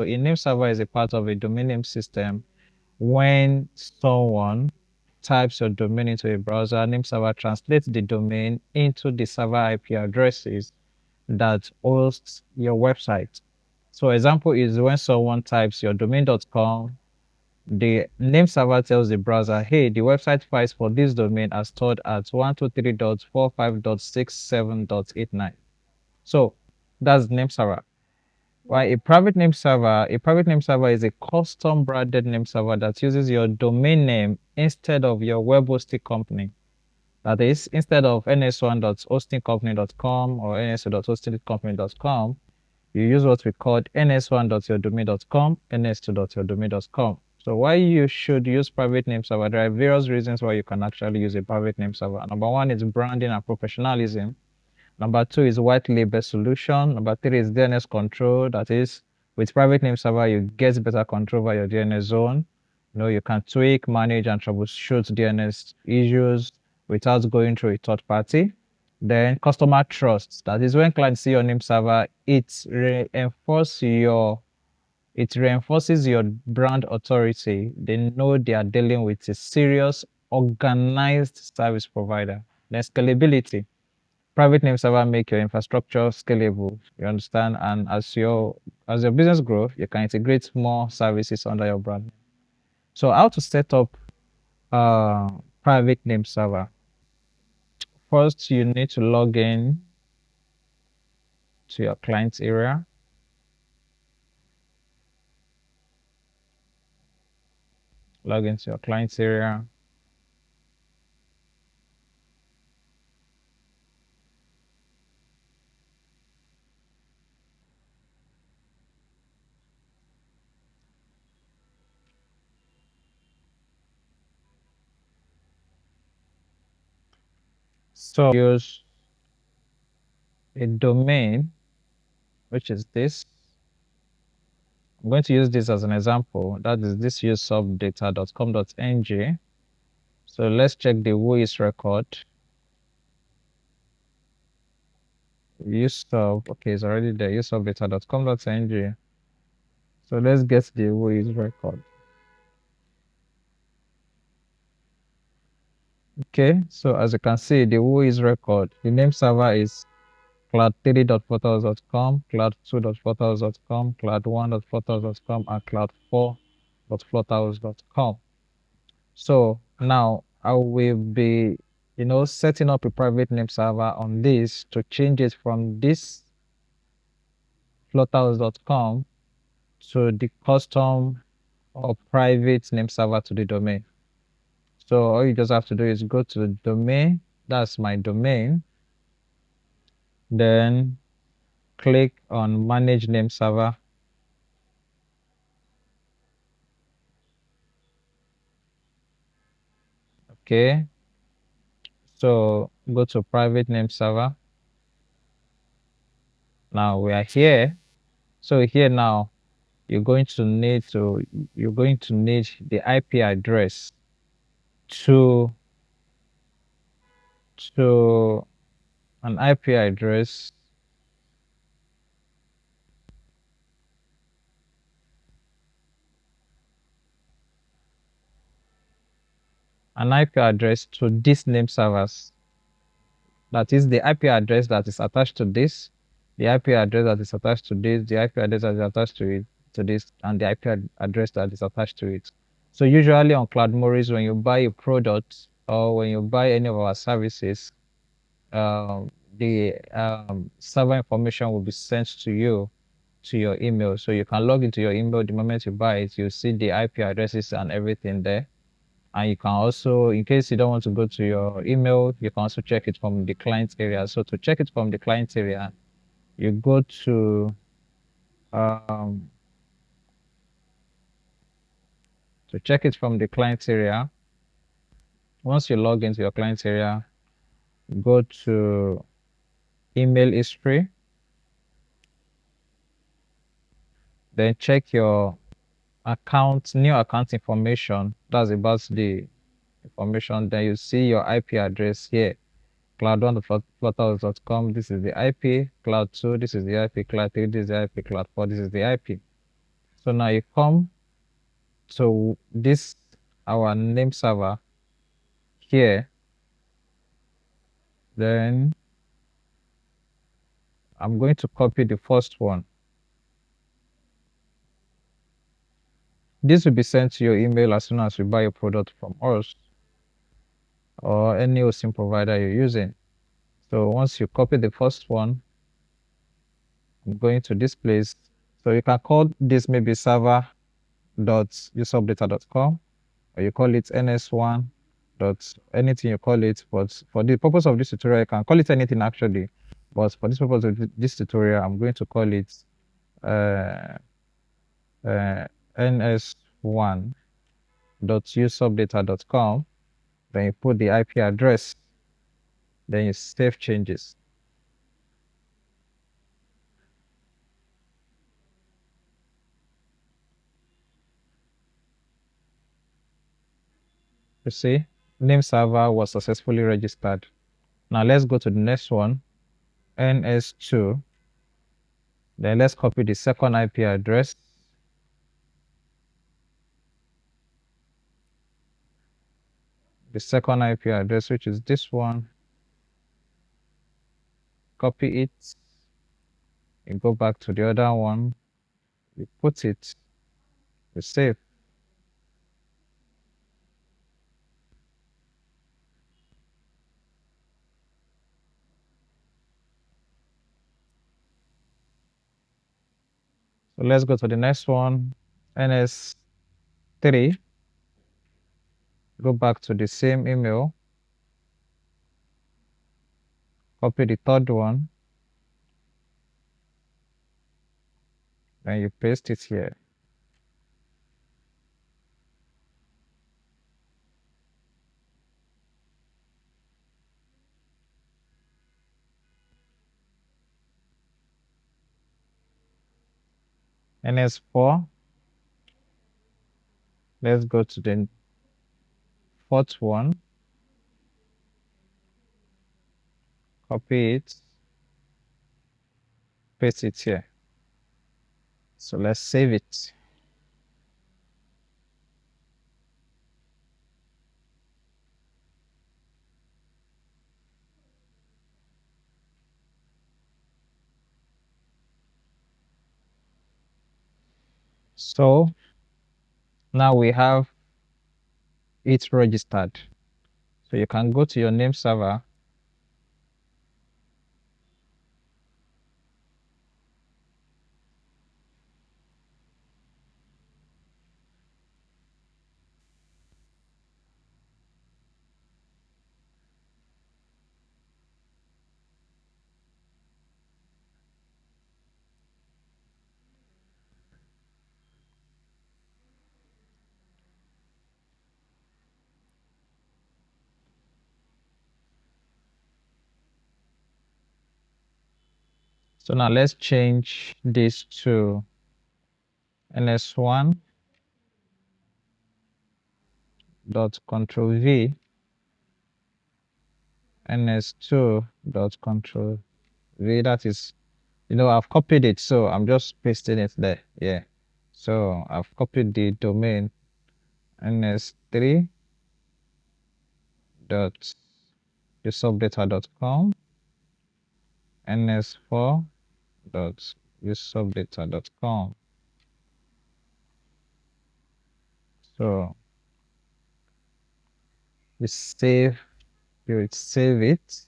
So a name server is a part of a domain name system. When someone types your domain into a browser, name server translates the domain into the server IP addresses that hosts your website. So example is when someone types your domain.com, the name server tells the browser, hey, the website files for this domain are stored at 123.45.67.89. So that's name server. While a private name server is a custom branded name server that uses your domain name instead of your web hosting company. That is, instead of ns1.hostingcompany.com or ns2.hostingcompany.com, you use what we call ns1.yourdomain.com, ns2.yourdomain.com. So why you should use private name server? There are various reasons why you can actually use a private name server. Number one is branding and professionalism. Number two is white label solution. Number three is DNS control. That is, with private name server, you get better control over your DNS zone. You can tweak, manage, and troubleshoot DNS issues without going through a third party. Then customer trust. That is when clients see your name server, it reinforces your brand authority. They know they are dealing with a serious, organized service provider. Then scalability. Private name server make your infrastructure scalable. You understand? And as your business grows, you can integrate more services under your brand. So how to set up a private name server? First, you need to log in to your client's area. Log into your client's area. So use a domain, which is this. I'm going to use this as an example. That is this useubdata.com.ng. So let's check the whois record. Usesub, okay, it's already there. Useubdata.com.ng. So let's get the whois record. Okay, so as you can see, the whois record, the name server is cloud3.portals.com, cloud2.portals.com, cloud1.portals.com, and cloud4.portals.com. So now I will be, setting up a private name server on this to change it from this portals.com to the custom or private name server to the domain. So all you just have to do is go to the domain. That's my domain. Then click on manage name server. Okay. So go to private name server. Now we are here. So here now you're going to need the IP address to to an IP address to this name servers. That is the IP address that is attached to this, the IP address that is attached to this, the IP address that is attached to it, to this, and the IP address that is attached to it. So usually on Cloud Morris, when you buy a product or when you buy any of our services, the server information will be sent to you to your email. So you can log into your email the moment you buy it. You see the IP addresses and everything there. And you can also, in case you don't want to go to your email, you can also check it from the client area. So to check it from the client area, you go um, to check it from the client area. Once you log into your client area, go to email history, then check your new account information. That's about the information. Then you see your IP address here. Cloud1.portals.com, this is the IP. Cloud2, this is the IP. Cloud3, this is the IP. Cloud4, this is the IP. So now you come to this, our name server here. Then I'm going to copy the first one. This will be sent to your email as soon as you buy a product from us or any hosting provider you're using. So once you copy the first one, I'm going to this place. So you can call this maybe server.useupdata.com, or you call it ns1 dot anything you call it. But for the purpose of this tutorial, you can call it anything actually. But for this purpose of this tutorial, I'm going to call it uh, ns1.useupdata.com. Then you put the IP address, then you save changes. You see, name server was successfully registered. Now let's go to the next one, ns2. Then let's copy the second IP address. The second IP address, which is this one. Copy it. You go back to the other one. You put it. You save. So let's go to the next one, ns3. Go back to the same email. Copy the third one. Then you paste it here. ns4. Let's go to the fourth one. Copy it. Paste it here. So let's save it. So now we have it registered. So you can go to your name server. So now let's change this to ns1 dot control v, ns2 dot control v. That is, I've copied it, so I'm just pasting it there. Yeah. So I've copied the domain ns3 dot useupdata.com, ns4 dot useupdata.com. So you save it,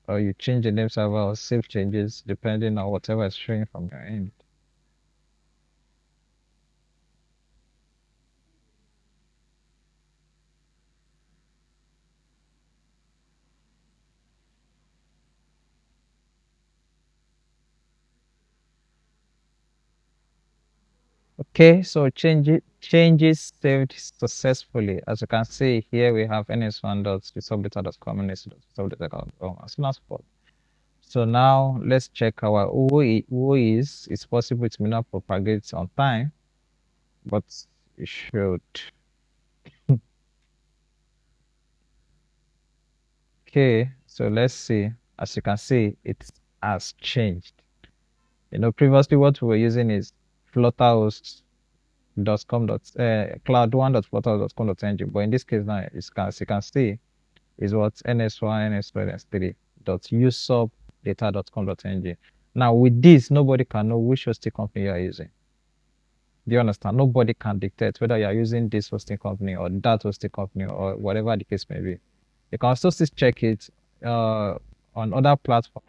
or you change the name server or save changes depending on whatever is showing from your end. Okay, so changes saved successfully. As you can see here, we have ns1.useupdata.com, ns2.useupdata.com, as soon as possible. So now let's check our OOEs. It's possible it may not propagate on time, but it should. Okay, so let's see. As you can see, it has changed. Previously what we were using is Flutter host cloud1.portal.com.ng. But in this case now, as you can see, is what ns1, ns2, ns3 dot usupdata.com.ng. Now with this, nobody can know which hosting company you are using. Do you understand? Nobody can dictate whether you are using this hosting company or that hosting company or whatever the case may be. You can also still check it on other platforms.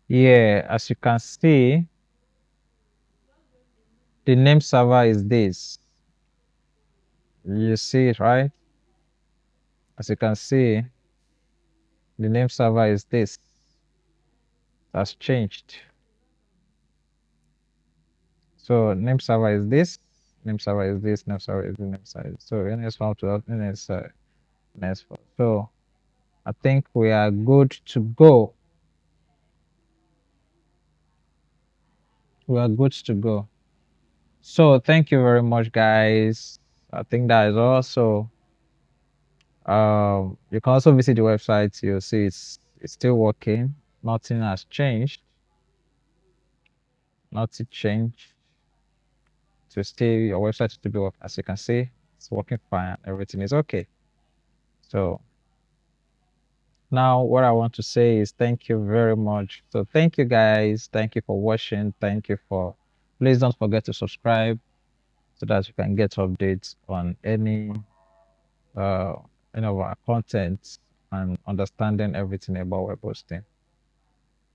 Yeah, as you can see, the name server is this. You see it, right? As you can see, the name server is this. That's changed. So name server is this. Name server is this. Name server is this. Name server is so NS1 to NS4. So I think we are good to go. We are good to go. So thank you very much, guys. I think that is all. So you can also visit the website. You'll see it's still working. Nothing has changed. Nothing changed. To stay your website to be work. As you can see, it's working fine. Everything is okay. So now what I want to say is thank you very much. So thank you guys. Thank you for watching. Thank you for please don't forget to subscribe so that you can get updates on uh any of our content and understanding everything about web hosting.